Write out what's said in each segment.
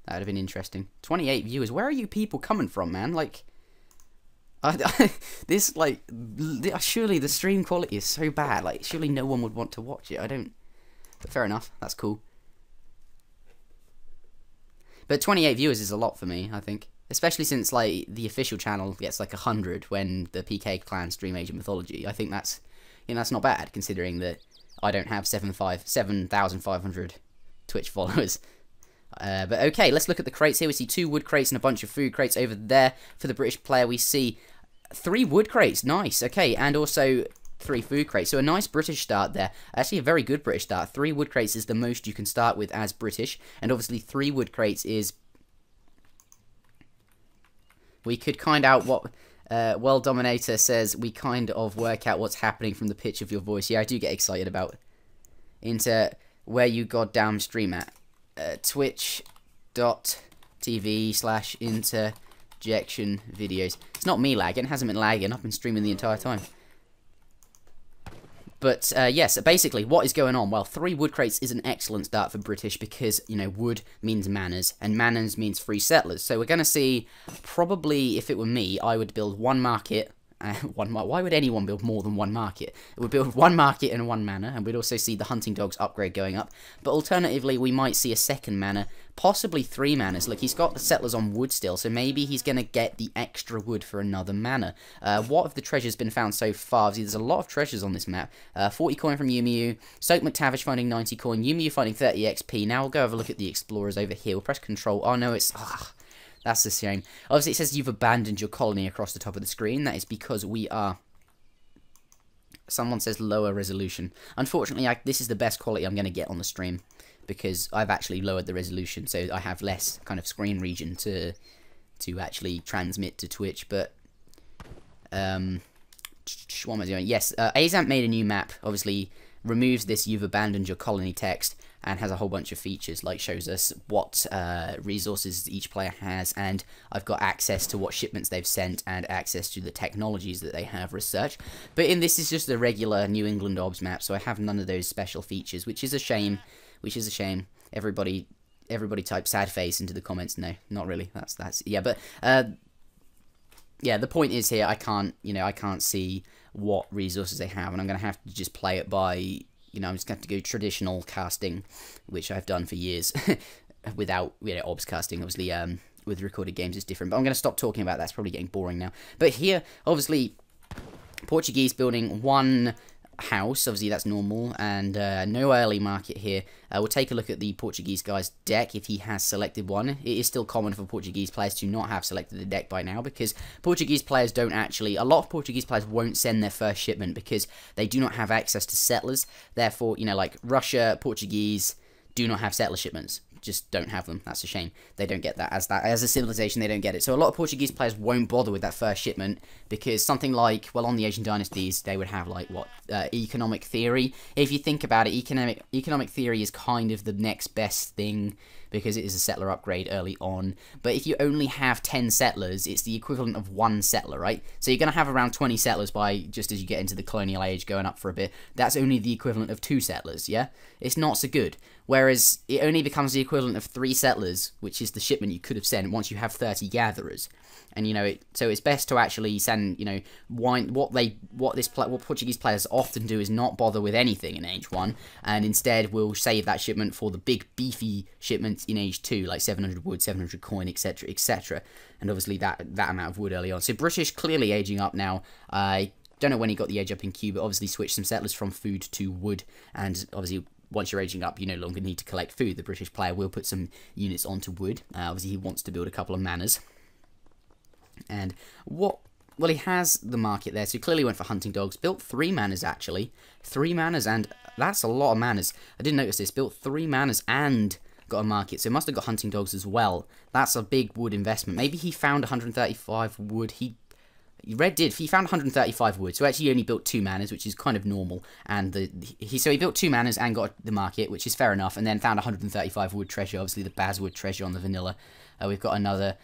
That would have been interesting. 28 viewers. Where are you people coming from, man? Like, this, like, surely the stream quality is so bad. Like, surely no one would want to watch it. I don't. But fair enough. That's cool. But 28 viewers is a lot for me, I think. Especially since, like, the official channel gets, like, 100 when the PK clan stream Age of Mythology. I think that's, you know, that's not bad, considering that I don't have 7,500 Twitch followers. But okay, let's look at the crates here. We see 2 wood crates and a bunch of food crates over there. For the British player, we see 3 wood crates. Nice. Okay, and also 3 food crates. So a nice British start there. Actually, a very good British start. 3 wood crates is the most you can start with as British. And obviously 3 wood crates is... We could kind out what... Well, Dominator says we kind of work out what's happening from the pitch of your voice. Yeah, I do get excited about into where you goddamn stream at. Twitch.tv/interjection videos. It's not me lagging. It hasn't been lagging. I've been streaming the entire time. But, yes, basically, what is going on? Well, 3 wood crates is an excellent start for British because, you know, wood means manors, and manors means free settlers. So we're going to see, probably, if it were me, I would build 1 market. Why would anyone build more than 1 market? It would build 1 market and 1 manor, and we'd also see the hunting dogs upgrade going up. But alternatively, we might see a 2nd manor, possibly 3 manors. Look, he's got the settlers on wood still, so maybe he's going to get the extra wood for another manor. What have the treasures been found so far? See, there's a lot of treasures on this map. 40 coin from Yumiu, Soak McTavish finding 90 coin, Yumiu finding 30 XP. Now we'll go have a look at the explorers over here. We'll press control. Oh no, it's... That's a shame. Obviously, it says you've abandoned your colony across the top of the screen. That is because we are... Someone says lower resolution. Unfortunately, this is the best quality I'm going to get on the stream, because I've actually lowered the resolution, so I have less kind of screen region to actually transmit to Twitch. But what am I doing? Yes, Azamp made a new map. Obviously, removes this "you've abandoned your colony" text, and has a whole bunch of features, like shows us what resources each player has, and I've got access to what shipments they've sent, and access to the technologies that they have researched. But in this is just a regular New England OBS map, so I have none of those special features, which is a shame. Everybody type sad face into the comments. No, not really. That's yeah, but yeah, the point is here, I can't see what resources they have, and I'm gonna have to just play it by... You know, I'm just going to have to go traditional casting, which I've done for years, without, you know, OBS casting. Obviously, with recorded games, it's different. But I'm going to stop talking about that. It's probably getting boring now. But here, obviously, Portuguese building 1 house. Obviously, that's normal. And no early market here. We'll take a look at the Portuguese guy's deck if he has selected one. It is still common for Portuguese players to not have selected a deck by now, because Portuguese players don't actually... A lot of Portuguese players won't send their first shipment because they do not have access to settlers. Therefore, you know, like Russia, Portuguese do not have settler shipments. Just don't have them. That's a shame. They don't get that as a civilization. They don't get it. So a lot of Portuguese players won't bother with that first shipment, because something like, well, on the Asian dynasties, they would have like what economic theory. If you think about it, economic theory is kind of the next best thing, because it is a settler upgrade early on. But if you only have 10 settlers, it's the equivalent of 1 settler, right? So you're going to have around 20 settlers by just as you get into the colonial age, going up for a bit. That's only the equivalent of 2 settlers, yeah? It's not so good. Whereas it only becomes the equivalent of 3 settlers, which is the shipment you could have sent once you have 30 gatherers. And, you know, so it's best to actually send, you know, what Portuguese players often do is not bother with anything in Age 1, and instead will save that shipment for the big, beefy shipments in Age 2, like 700 wood, 700 coin, etc., etc. And obviously that amount of wood early on. So British clearly aging up now. I don't know when he got the age up in Q, but obviously switched some settlers from food to wood, and obviously... Once you're aging up, you no longer need to collect food. The British player will put some units onto wood. Obviously, he wants to build a couple of manors. And well, he has the market there, so he clearly went for hunting dogs. Built 3 manors, actually. 3 manors, and that's a lot of manors. I didn't notice this. Built 3 manors and got a market, so he must have got hunting dogs as well. That's a big wood investment. Maybe he found 135 wood. He found 135 wood, so actually he only built 2 manors, which is kind of normal, and so he built 2 manors and got the market, which is fair enough, and then found 135 wood treasure, obviously the Bazwood treasure on the vanilla. We've got another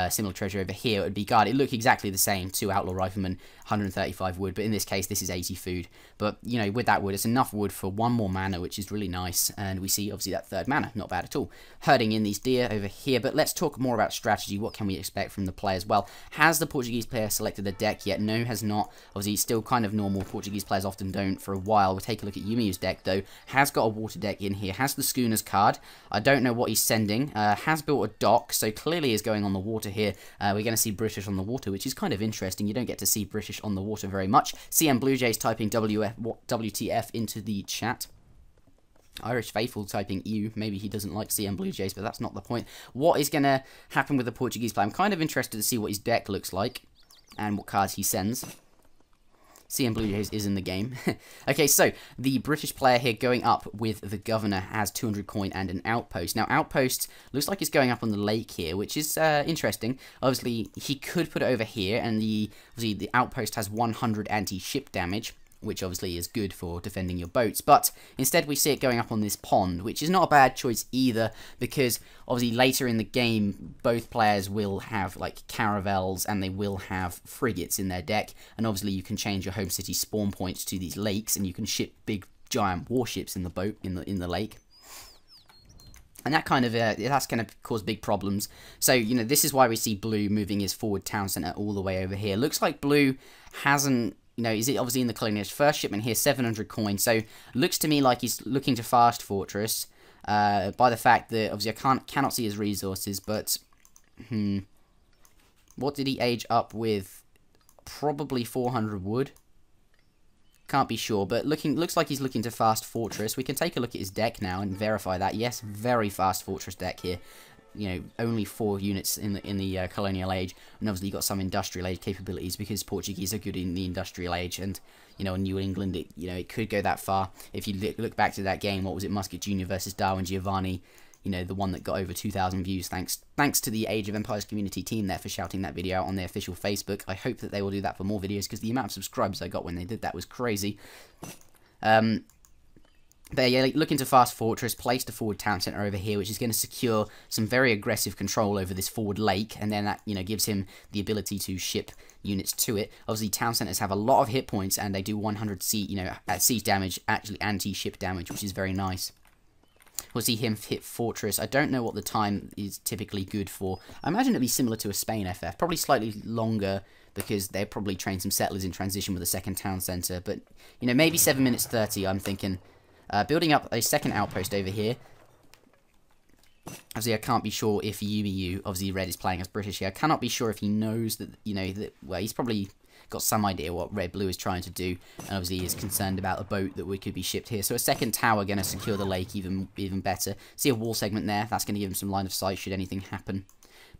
similar treasure over here, it would be guard. It looked exactly the same, 2 outlaw riflemen, 135 wood, but in this case this is 80 food. But you know, with that wood, it's enough wood for 1 more mana, which is really nice, and we see obviously that 3rd mana, not bad at all. Herding in these deer over here, but let's talk more about strategy. What can we expect from the players? Well, has the Portuguese player selected a deck yet? No, has not. Obviously it's still kind of normal, Portuguese players often don't for a while. We'll take a look at Yumiu's deck though. Has got a water deck in here, has the schooners card. I don't know what he's sending. Has built a dock, so clearly is going on the water here. We're going to see British on the water, which is kind of interesting. You don't get to see British on the water very much. CM Blue Jays typing WTF into the chat. Irish Faithful typing EU. Maybe he doesn't like CM Blue Jays, but that's not the point. What is going to happen with the Portuguese player? I'm kind of interested to see what his deck looks like and what cards he sends. CM Blue Jays is in the game. Okay, so the British player here going up with the governor has 200 coin and an outpost. Now, outpost looks like it's going up on the lake here, which is interesting. Obviously, he could put it over here, and obviously the outpost has 100 anti-ship damage, which obviously is good for defending your boats, but instead we see it going up on this pond, which is not a bad choice either, because obviously later in the game, both players will have like caravels, and they will have frigates in their deck, and obviously you can change your home city spawn points to these lakes, and you can ship big giant warships in the boat, in the lake. And that kind of, that's going to cause big problems. So, you know, this is why we see Blue moving his forward town centre all the way over here. Looks like Blue hasn't, you know, is it obviously in the colonial first shipment here, 700 coins. So, looks to me like he's looking to fast fortress by the fact that, obviously, I cannot see his resources, but, what did he age up with? Probably 400 wood. Can't be sure, but looks like he's looking to fast fortress. We can take a look at his deck now and verify that. Yes, very fast fortress deck here. You know, only 4 units in the colonial age, and obviously you got some industrial age capabilities because Portuguese are good in the industrial age, and you know, in New England, it could go that far. If you look back to that game, what was it, Musket Jr. versus Darwin Giovanni? You know, the one that got over 2,000 views. Thanks to the Age of Empires community team there for shouting that video out on their official Facebook. I hope that they will do that for more videos, because the amount of subscribers I got when they did that was crazy. They're looking to fast fortress, place the forward town centre over here, which is going to secure some very aggressive control over this forward lake, and then that, you know, gives him the ability to ship units to it. Obviously, town centres have a lot of hit points, and they do 100 siege damage, actually anti-ship damage, which is very nice. We'll see him hit fortress. I don't know what the time is typically good for. I imagine it'd be similar to a Spain FF, probably slightly longer, because they probably train some settlers in transition with a second town centre. But, you know, maybe 7 minutes 30, I'm thinking. Building up a second outpost over here. Obviously, I can't be sure if Yumiu, obviously Red is playing as British here, I cannot be sure if he knows that, you know, that, well, he's probably got some idea what Red Blue is trying to do, and obviously he is concerned about a boat that could be shipped here. So a second tower going to secure the lake even better. See a wall segment there, that's going to give him some line of sight should anything happen.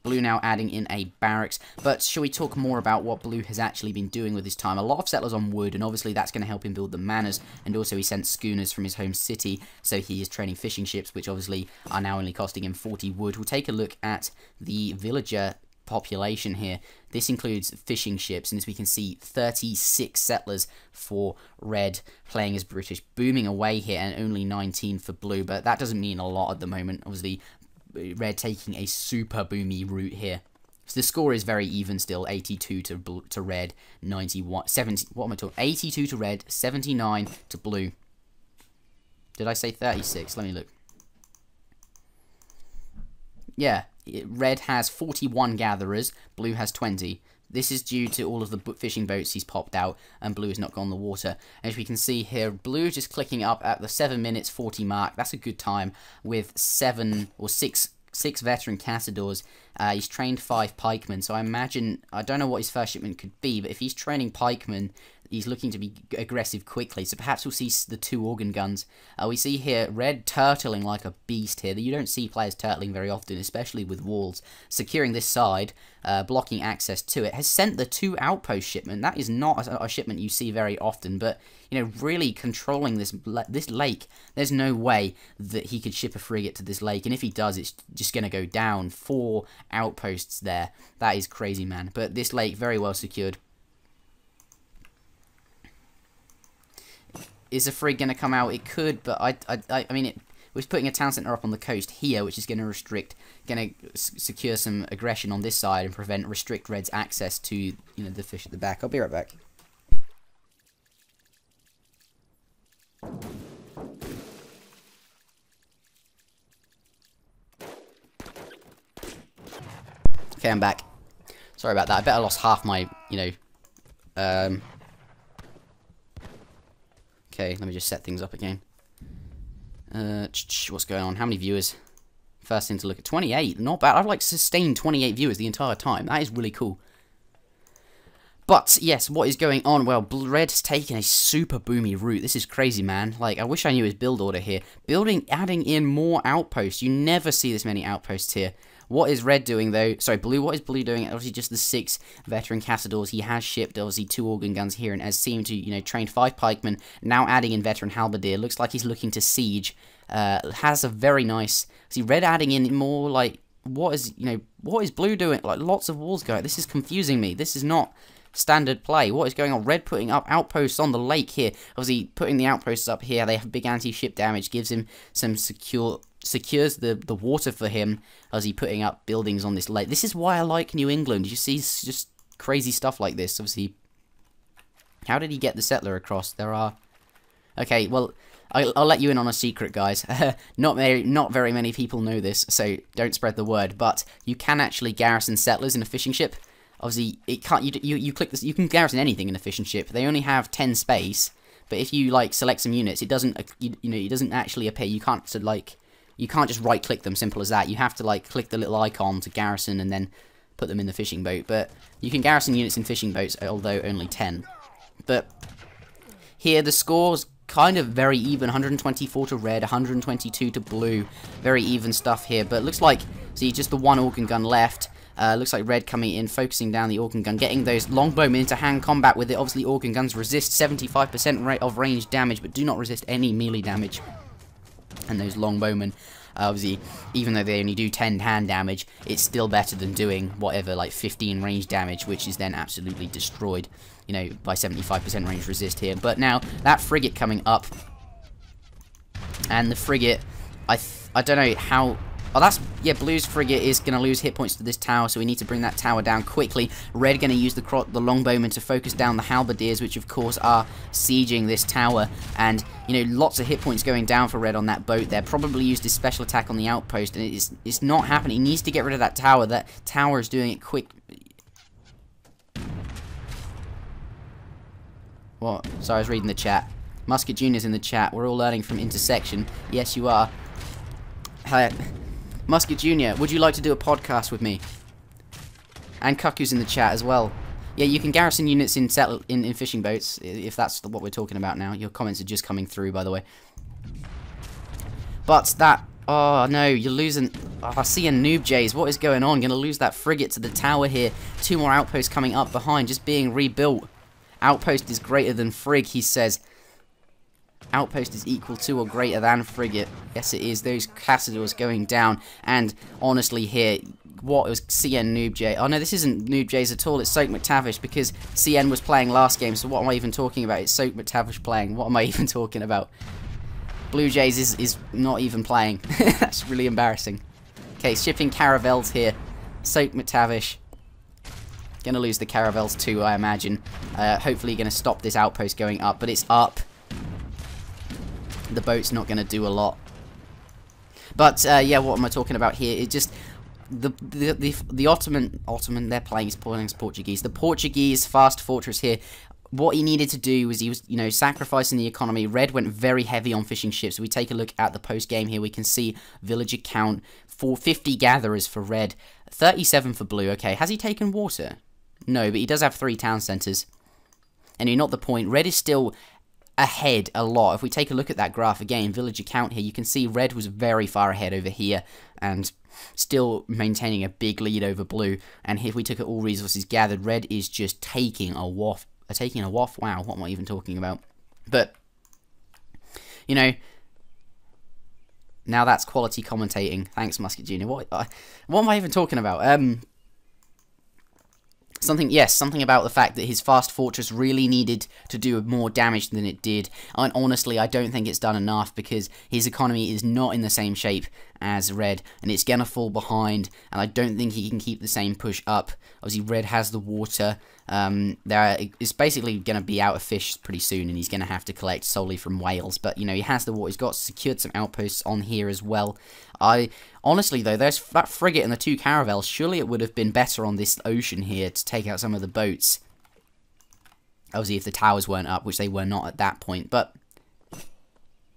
Blue now adding in a barracks, but shall we talk more about what Blue has actually been doing with his time? A lot of settlers on wood, and obviously that's going to help him build the manors, and also he sent schooners from his home city, so he is training fishing ships, which obviously are now only costing him 40 wood. We'll take a look at the villager population here. This includes fishing ships, and as we can see, 36 settlers for Red playing as British, booming away here, and only 19 for Blue, but that doesn't mean a lot at the moment. Obviously, Red taking a super boomy route here. So the score is very even still, 82 to Red, 91, 70, what am I talking, 82 to Red, 79 to Blue. Did I say 36? Let me look. Yeah, Red has 41 gatherers, Blue has 20. This is due to all of the fishing boats he's popped out, and Blue has not gone the water. As we can see here, Blue just clicking up at the 7 minutes 40 mark. That's a good time with 7 or 6 veteran castadors. He's trained 5 pikemen, so I imagine, I don't know what his first shipment could be, but if he's training pikemen, he's looking to be aggressive quickly, so perhaps we'll see the 2 organ guns. We see here Red turtling like a beast here. You don't see players turtling very often, especially with walls. Securing this side, blocking access to it, has sent the 2 outpost shipment. That is not a shipment you see very often, but, you know, really controlling this lake. There's no way that he could ship a frigate to this lake, and if he does, it's just going to go down. 4 outposts there. That is crazy, man. But this lake, very well secured. Is a frig going to come out? It could, but I mean, We're putting a town centre up on the coast here, which is going to secure some aggression on this side and restrict Red's access to, you know, the fish at the back. I'll be right back. Okay, I'm back. Sorry about that. I bet I lost half my, you know, okay, let me just set things up again. What's going on? How many viewers? First thing to look at. 28. Not bad. I've, like, sustained 28 viewers the entire time. That is really cool. But, yes, what is going on? Well, Red's taken a super boomy route. This is crazy, man. Like, I wish I knew his build order here. Adding in more outposts. You never see this many outposts here. What is Red doing, though? Sorry, Blue. What is Blue doing? Obviously, just the 6 veteran Castadors. He has shipped, obviously, 2 organ guns here and has seemed to, you know, train 5 pikemen. Now adding in veteran halberdier. Looks like he's looking to siege. Has a very nice... See, Red adding in more, like... What is Blue doing? Like, lots of walls going. This is confusing me. This is not standard play. What is going on? Red putting up outposts on the lake here. Obviously, putting the outposts up here. They have big anti-ship damage. Gives him some secures the water for him as he putting up buildings on this lake. This is why I like New England. You see just crazy stuff like this. Obviously, how did he get the settler across? There are... Okay, well, I'll let you in on a secret, guys. Not very many people know this, so don't spread the word. But you can actually garrison settlers in a fishing ship. Obviously, it can't. You click this. You can garrison anything in a fishing ship. They only have 10 space. But if you like select some units, it doesn't. It doesn't actually appear. You can't You can't just right click them. Simple as that. You have to like click the little icon to garrison and then put them in the fishing boat. But you can garrison units in fishing boats, although only 10. But here the score's kind of very even. 124 to Red, 122 to Blue. Very even stuff here. But it looks like, see, just the 1 organ gun left. Looks like Red coming in, focusing down the organ gun, getting those longbowmen into hand combat with it. Obviously, organ guns resist 75% rate of range damage, but do not resist any melee damage. And those longbowmen, obviously, even though they only do 10 hand damage, it's still better than doing whatever, like 15 range damage, which is then absolutely destroyed, you know, by 75% range resist here. But now, that frigate coming up, and the frigate, I don't know how... Oh, that's... Yeah, Blue's frigate is going to lose hit points to this tower, so we need to bring that tower down quickly. Red going to use the longbowmen to focus down the halberdiers, which, of course, are sieging this tower. And, you know, lots of hit points going down for Red on that boat there. Probably used his special attack on the outpost, and it's not happening. He needs to get rid of that tower. That tower is doing it quick. What? Sorry, I was reading the chat. Musket Jr.'s in the chat. We're all learning from Interjection. Yes, you are. Hi. Musket Jr., would you like to do a podcast with me? And Kuku's in the chat as well. Yeah, you can garrison units in fishing boats, if that's what we're talking about now. Your comments are just coming through, by the way. But that... Oh, no, you're losing... Oh, I see a noob, Jays. What is going on? Gonna lose that frigate to the tower here. 2 more outposts coming up behind, just being rebuilt. Outpost is greater than frig, he says. Outpost is equal to or greater than frigate. Yes, it is. Those Castadors going down. And honestly here, what was CN Noob J? Oh no, this isn't Noob J's at all. It's Soak McTavish, because CN was playing last game. So what am I even talking about? It's Soak McTavish playing. What am I even talking about? Blue Jays is not even playing. That's really embarrassing. Okay, shipping caravels here. Soak McTavish. Gonna lose the caravels too, I imagine. Hopefully gonna stop this outpost going up, but it's up. The boat's not going to do a lot. But, yeah, what am I talking about here? It just... The Ottoman, they're playing as Portuguese. The Portuguese fast fortress here, what he needed to do was he was, you know, sacrificing the economy. Red went very heavy on fishing ships. We take a look at the post-game here. We can see villager count, 450 gatherers for Red, 37 for Blue. Okay, has he taken water? No, but he does have 3 town centres. Anyway, not the point. Red is still... ahead a lot. If we take a look at that graph again, villager count here, you can see Red was very far ahead over here and still maintaining a big lead over Blue. And if we took at all resources gathered, Red is just taking a waft. Wow, what am I even talking about? But you know, now that's quality commentating. Thanks, Musket Jr. What am I even talking about? Something about the fact that his fast fortress really needed to do more damage than it did. And honestly, I don't think it's done enough because his economy is not in the same shape as Red, and it's gonna fall behind, and I don't think he can keep the same push up. Obviously, Red has the water. It's basically gonna be out of fish pretty soon, and he's gonna have to collect solely from whales. But you know, he has the water. He's got secured some outposts on here as well. Honestly though, there's that frigate and the 2 caravels. Surely it would have been better on this ocean here to take out some of the boats. Obviously, if the towers weren't up, which they were not at that point. But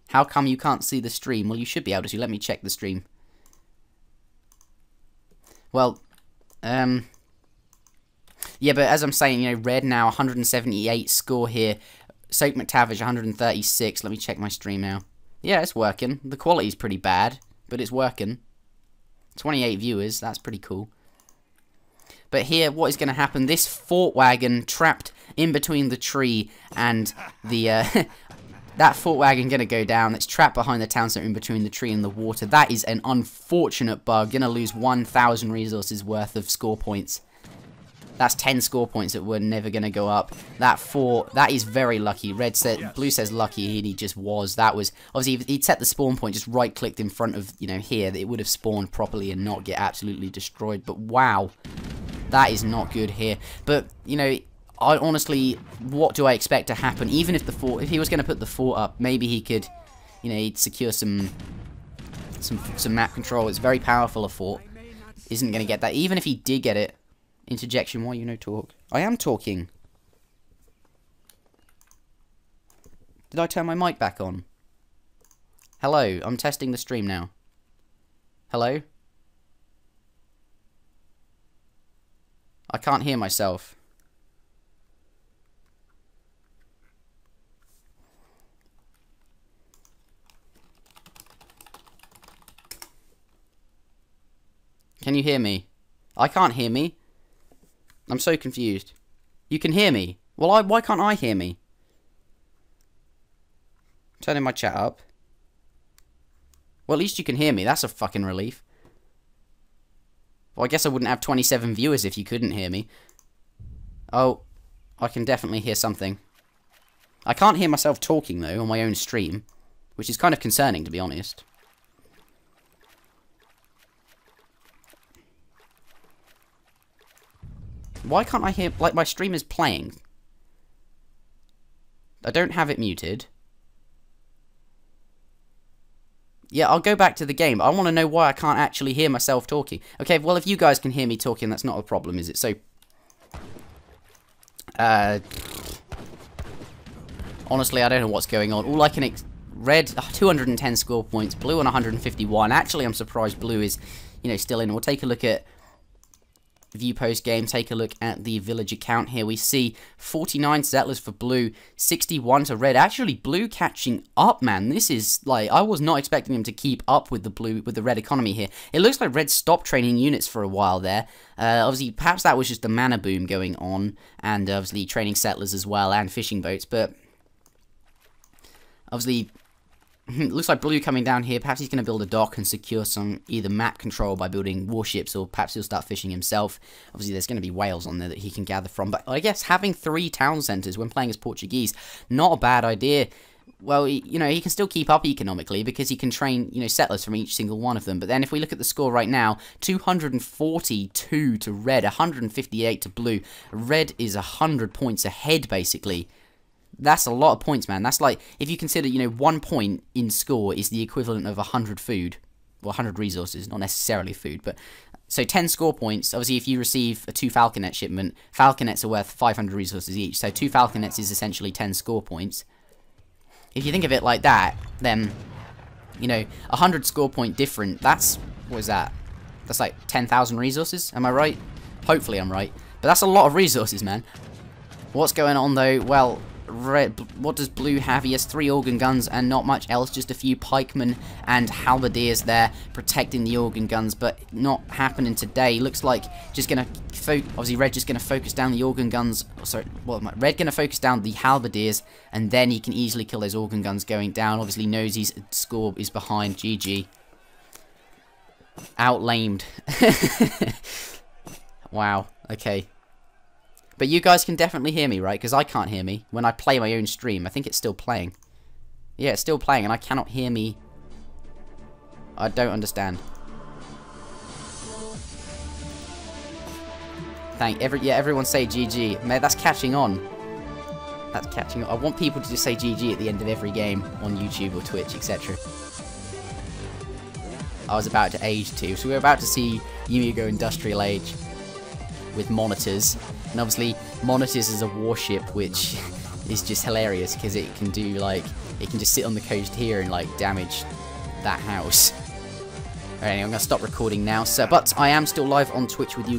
how come you can't see the stream? Well, you should be able to. Let me check the stream. Well, yeah, but as I'm saying, you know, Red now 178 score here. Soak McTavish 136. Let me check my stream now. Yeah, it's working. The quality's pretty bad, but it's working. 28 viewers, that's pretty cool. But here, what is going to happen? This fort wagon trapped in between the tree and the that fort wagon going to go down. It's trapped behind the town center in between the tree and the water. That is an unfortunate bug. Going to lose 1,000 resources worth of score points. That's 10 score points that were never going to go up. That is very lucky. Blue says lucky, and he just was. That was, obviously, if he'd set the spawn point, just right-clicked in front of, you know, here, that it would have spawned properly and not get absolutely destroyed. But wow, that is not good here. But, you know, I honestly, what do I expect to happen? Even if if he was going to put the fort up, maybe he could, you know, he'd secure some map control. It's very powerful, a fort. Isn't going to get that. Even if he did get it, Interjection, why you no talk? I am talking. Did I turn my mic back on? Hello, I'm testing the stream now. Hello? I can't hear myself. Can you hear me? I can't hear me. I'm so confused. You can hear me. Well, why can't I hear me? Turning my chat up. Well, at least you can hear me. That's a fucking relief. Well, I guess I wouldn't have 27 viewers if you couldn't hear me. Oh, I can definitely hear something. I can't hear myself talking, though, on my own stream, which is kind of concerning, to be honest. Why can't I hear... Like, my stream is playing. I don't have it muted. Yeah, I'll go back to the game. I want to know why I can't actually hear myself talking. Okay, well, if you guys can hear me talking, that's not a problem, is it? So... honestly, I don't know what's going on. All I can... Red, 210 score points. Blue on 151. Actually, I'm surprised Blue is, you know, still in. We'll take a look at... view post game, take a look at the village account here. We see 49 settlers for Blue, 61 to Red. Actually, Blue catching up, man. This is like, I was not expecting him to keep up with the Red economy here. It looks like Red stopped training units for a while there. Obviously, perhaps that was just the mana boom going on, and obviously training settlers as well and fishing boats. But obviously, it looks like Blue coming down here. Perhaps he's going to build a dock and secure some either map control by building warships, or perhaps he'll start fishing himself. Obviously, there's going to be whales on there that he can gather from. But I guess having 3 town centres when playing as Portuguese, not a bad idea. Well, you know, he can still keep up economically because he can train, you know, settlers from each single one of them. But then if we look at the score right now, 242 to Red, 158 to Blue. Red is 100 points ahead, basically. That's a lot of points, man. That's like, if you consider, you know, 1 point in score is the equivalent of 100 food. Well, 100 resources, not necessarily food, but... So 10 score points. Obviously, if you receive a 2 falconet shipment, falconets are worth 500 resources each. So 2 falconets is essentially 10 score points. If you think of it like that, then, you know, 100 score point different, that's... What is that? That's like 10,000 resources? Am I right? Hopefully I'm right. But that's a lot of resources, man. What's going on, though? Well... Red, what does Blue have? He has 3 organ guns and not much else, just a few pikemen and halberdiers there protecting the organ guns, but not happening today. Looks like just gonna obviously Red just gonna focus down the organ guns. Sorry, what am I? Red gonna focus down the halberdiers, and then he can easily kill those organ guns going down. Obviously knows his score is behind. GG. Outlamed. Wow. Okay. But you guys can definitely hear me, right? Because I can't hear me when I play my own stream. I think it's still playing. Yeah, it's still playing, and I cannot hear me. I don't understand. Everyone say GG. Man, that's catching on. That's catching on. I want people to just say GG at the end of every game on YouTube or Twitch, etc. I was about to age too, so we're about to see Yumu go Industrial Age with monitors. And obviously, monitors is a warship, which is just hilarious because it can do like, it can just sit on the coast here and like damage that house. Alright, anyway, I'm gonna stop recording now. So, but I am still live on Twitch with you.